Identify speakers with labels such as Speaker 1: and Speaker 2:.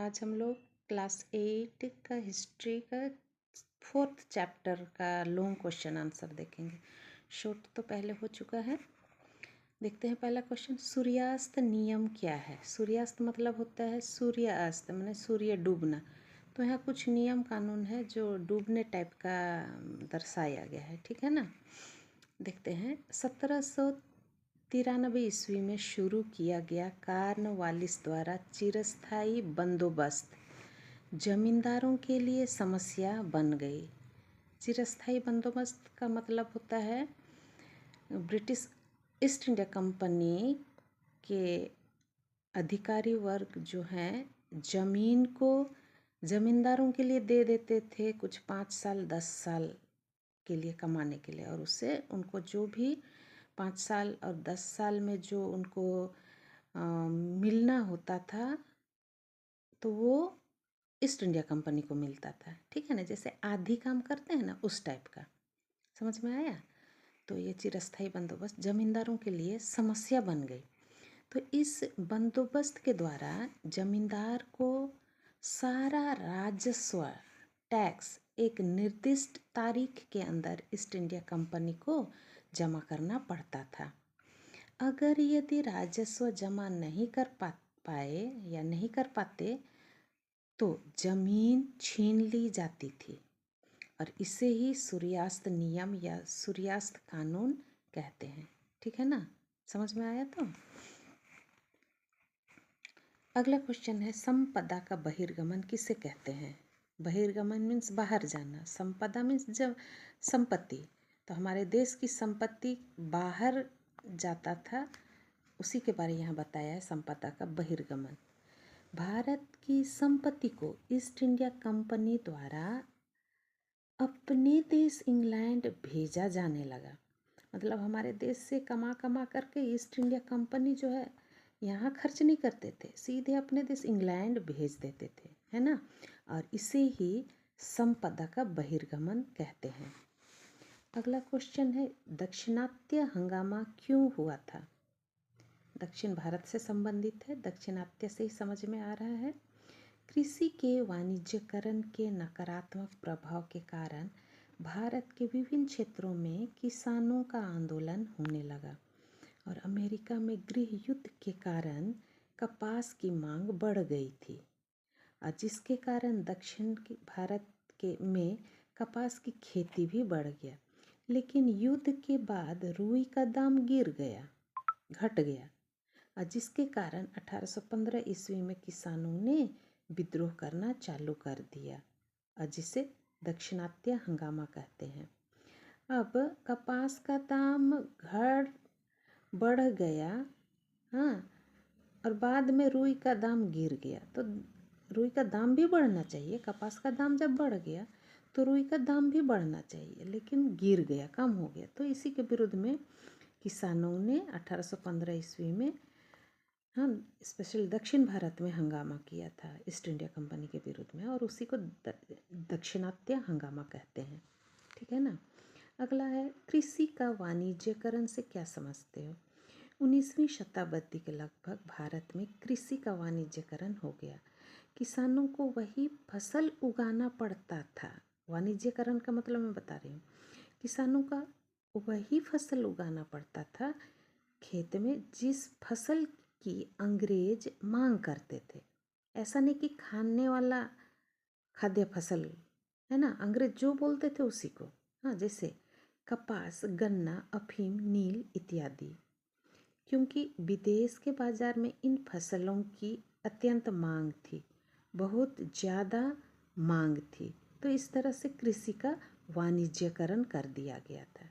Speaker 1: आज हम लोग क्लास 8 का हिस्ट्री का 4th चैप्टर का लॉन्ग क्वेश्चन आंसर देखेंगे। शॉर्ट तो पहले हो चुका है। देखते हैं पहला क्वेश्चन, सूर्यास्त नियम क्या है। सूर्यास्त मतलब होता है सूर्यास्त माने सूर्य डूबना। तो यहाँ कुछ नियम कानून है जो डूबने टाइप का दर्शाया गया है, ठीक है ना। देखते हैं 1793 ईस्वी में शुरू किया गया कॉर्नवालिस द्वारा चिरस्थायी बंदोबस्त जमींदारों के लिए समस्या बन गई। चिरस्थायी बंदोबस्त का मतलब होता है ब्रिटिश ईस्ट इंडिया कंपनी के अधिकारी वर्ग जो हैं जमीन को जमींदारों के लिए दे देते थे कुछ 5 साल 10 साल के लिए कमाने के लिए, और उससे उनको जो भी 5 साल और 10 साल में जो उनको मिलना होता था तो वो ईस्ट इंडिया कंपनी को मिलता था, ठीक है ना। जैसे आधी काम करते हैं ना, उस टाइप का। समझ में आया। तो ये चिरस्थायी बंदोबस्त जमींदारों के लिए समस्या बन गई। तो इस बंदोबस्त के द्वारा जमींदार को सारा राजस्व टैक्स एक निर्दिष्ट तारीख के अंदर ईस्ट इंडिया कंपनी को जमा करना पड़ता था। अगर यदि राजस्व जमा नहीं कर पाए या नहीं कर पाते तो जमीन छीन ली जाती थी, और इसे ही सूर्यास्त नियम या सूर्यास्त कानून कहते हैं, ठीक है ना। समझ में आया। तो अगला क्वेश्चन है, संपदा का बहिर्गमन किसे कहते हैं। बहिर्गमन मीन्स बाहर जाना, संपदा मीन्स जब संपत्ति, तो हमारे देश की संपत्ति बाहर जाता था, उसी के बारे यहाँ बताया है संपदा का बहिर्गमन। भारत की संपत्ति को ईस्ट इंडिया कंपनी द्वारा अपने देश इंग्लैंड भेजा जाने लगा। मतलब हमारे देश से कमा कमा करके ईस्ट इंडिया कंपनी जो है यहाँ खर्च नहीं करते थे, सीधे अपने देश इंग्लैंड भेज देते थे, है ना। और इसे ही संपदा का बहिर्गमन कहते हैं। अगला क्वेश्चन है, दाक्षिणात्य हंगामा क्यों हुआ था। दक्षिण भारत से संबंधित है, दाक्षिणात्य से ही समझ में आ रहा है। कृषि के वाणिज्यकरण के नकारात्मक प्रभाव के कारण भारत के विभिन्न क्षेत्रों में किसानों का आंदोलन होने लगा, और अमेरिका में गृह युद्ध के कारण कपास की मांग बढ़ गई थी, और जिसके कारण दक्षिण भारत के में कपास की खेती भी बढ़ गया। लेकिन युद्ध के बाद रुई का दाम घट गया, और जिसके कारण 1815 ईस्वी में किसानों ने विद्रोह करना चालू कर दिया, और जिसे दाक्षिणात्य हंगामा कहते हैं। अब कपास का दाम बढ़ गया, हाँ, और बाद में रुई का दाम गिर गया। तो रुई का दाम भी बढ़ना चाहिए, कपास का दाम जब बढ़ गया तो रुई का दाम भी बढ़ना चाहिए, लेकिन गिर गया, कम हो गया। तो इसी के विरुद्ध में किसानों ने 1815 ईस्वी में, हाँ, स्पेशल दक्षिण भारत में हंगामा किया था ईस्ट इंडिया कंपनी के विरुद्ध में, और उसी को दाक्षिणात्य हंगामा कहते हैं, ठीक है ना। अगला है, कृषि का वाणिज्यकरण से क्या समझते हो। 19वीं शताब्दी के लगभग भारत में कृषि का वाणिज्यकरण हो गया। किसानों को वही फसल उगाना पड़ता था। वाणिज्यकरण का मतलब मैं बता रही हूँ, किसानों का वही फसल उगाना पड़ता था खेत में जिस फसल की अंग्रेज मांग करते थे। ऐसा नहीं कि खाने वाला खाद्य फसल, है ना, अंग्रेज जो बोलते थे उसी को। हाँ, जैसे कपास, गन्ना, अफीम, नील इत्यादि। क्योंकि विदेश के बाजार में इन फसलों की अत्यंत मांग थी, बहुत ज़्यादा मांग थी, तो इस तरह से कृषि का वाणिज्यकरण कर दिया गया था।